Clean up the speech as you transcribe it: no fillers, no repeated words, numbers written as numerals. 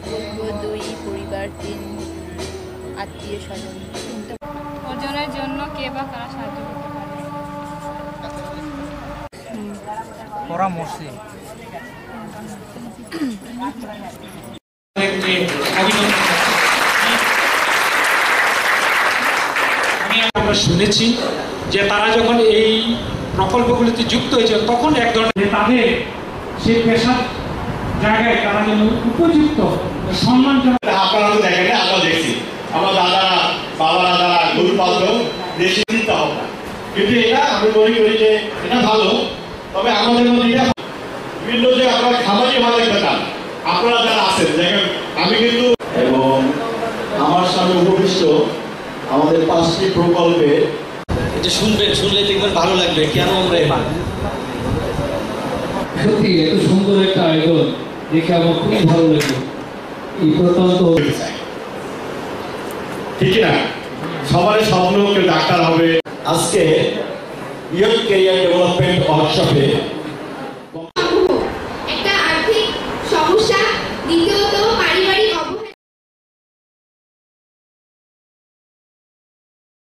পক্ষ 2, পরিবার 3, আত্মীয় স্বজন। ওজনের জন্য কে বা কারা সাহায্য করতে পারে? পরামর্শ আমরা শুনেছি যে তারা যখন এই প্রকল্পগুলিতে যুক্ত হয়েছে তখন এক ধরনের তাদের সেই পেশার জায়গায় তারা যেন উপযুক্ত সম্মানজনক। আপনারা তো দেখেন না, আমরা দেখছি আমার দাদারা বাবারা যারা গরু পালতো দেশে চিন্তা হবে না, কিন্তু এটা আমি মনে করি যে এটা ভালো। তবে আমাদের মধ্যে এটা বিভিন্ন যে আপনারা খামারি হওয়ার পেতাম আপনারা যারা আছেন দেখেন আমি কিন্তু এবং আমার সামনে উপবিষ্ট আমাদের 5টি প্রকল্পে যে শুনলে দেখবেন ভালো লাগবে কেন আমরা সত্যি এত সুন্দর একটা আয়োজন দেখে আমার খুবই ভালো লাগলো। এই প্রত্যন্ত ঠিক না, সবার স্বপ্ন কেউ ডাক্তার হবে। আজকে ইয়ং ক্যারিয়ার ডেভেলপমেন্ট ওয়ার্কশপে